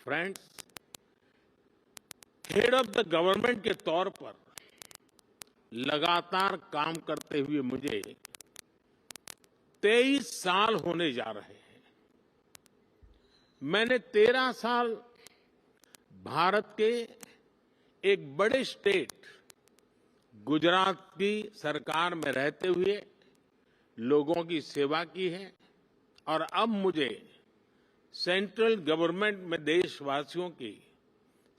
Friends, head of the government के तौर पर लगातार काम करते हुए मुझे 23 साल होने जा रहे हैं। मैंने 13 साल भारत के एक बड़े स्टेट गुजरात की सरकार में रहते हुए लोगों की सेवा की है और अब मुझे सेंट्रल गवर्नमेंट में देशवासियों की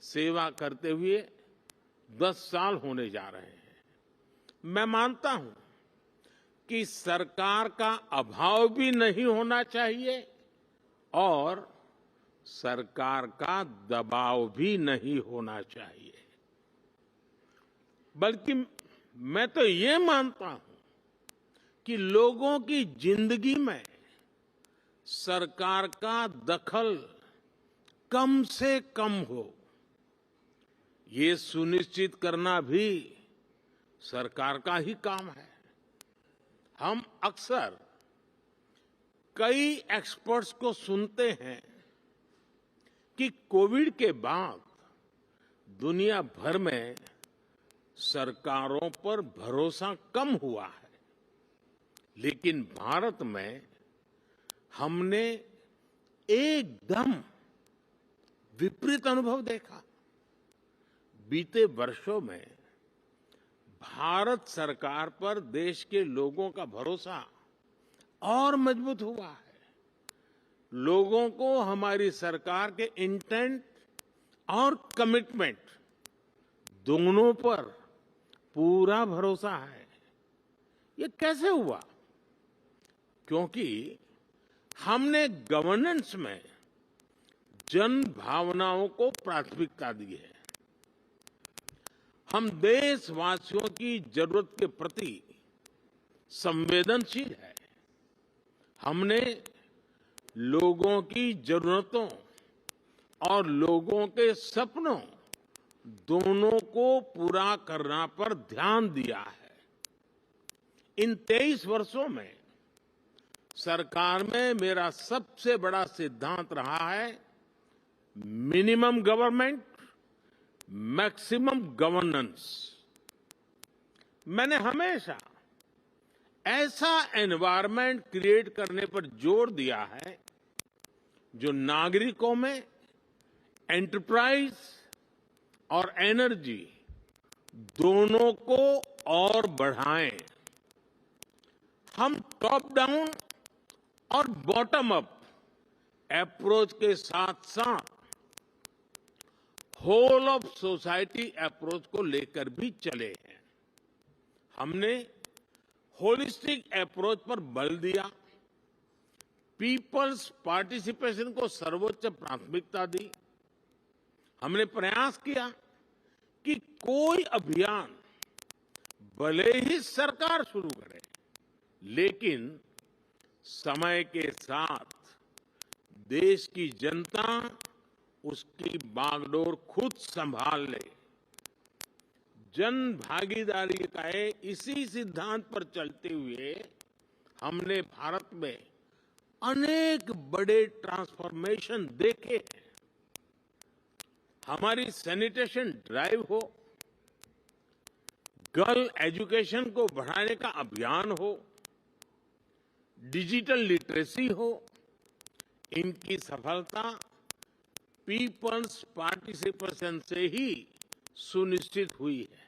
सेवा करते हुए 10 साल होने जा रहे हैं। मैं मानता हूं कि सरकार का अभाव भी नहीं होना चाहिए और सरकार का दबाव भी नहीं होना चाहिए, बल्कि मैं तो ये मानता हूं कि लोगों की जिंदगी में सरकार का दखल कम से कम हो, ये सुनिश्चित करना भी सरकार का ही काम है। हम अक्सर कई एक्सपर्ट्स को सुनते हैं कि कोविड के बाद दुनिया भर में सरकारों पर भरोसा कम हुआ है, लेकिन भारत में हमने एकदम विपरीत अनुभव देखा। बीते वर्षों में भारत सरकार पर देश के लोगों का भरोसा और मजबूत हुआ है। लोगों को हमारी सरकार के इंटेंट और कमिटमेंट दोनों पर पूरा भरोसा है। ये कैसे हुआ? क्योंकि हमने गवर्नेंस में जन भावनाओं को प्राथमिकता दी है। हम देशवासियों की जरूरत के प्रति संवेदनशील है। हमने लोगों की जरूरतों और लोगों के सपनों दोनों को पूरा करना पर ध्यान दिया है। इन 23 वर्षों में सरकार में मेरा सबसे बड़ा सिद्धांत रहा है मिनिमम गवर्नमेंट, मैक्सिमम गवर्नेंस। मैंने हमेशा ऐसा एनवायरनमेंट क्रिएट करने पर जोर दिया है जो नागरिकों में एंटरप्राइज और एनर्जी दोनों को और बढ़ाएं। हम टॉप डाउन और बॉटम अप अप्रोच के साथ साथ होल ऑफ सोसाइटी अप्रोच को लेकर भी चले हैं। हमने होलिस्टिक अप्रोच पर बल दिया, पीपल्स पार्टिसिपेशन को सर्वोच्च प्राथमिकता दी। हमने प्रयास किया कि कोई अभियान भले ही सरकार शुरू करे, लेकिन समय के साथ देश की जनता उसकी बागडोर खुद संभाल ले। जन भागीदारी का इसी सिद्धांत पर चलते हुए हमने भारत में अनेक बड़े ट्रांसफॉर्मेशन देखे हैं। हमारी सैनिटेशन ड्राइव हो, गर्ल एजुकेशन को बढ़ाने का अभियान हो, डिजिटल लिटरेसी हो, इनकी सफलता पीपल्स पार्टिसिपेशन से ही सुनिश्चित हुई है।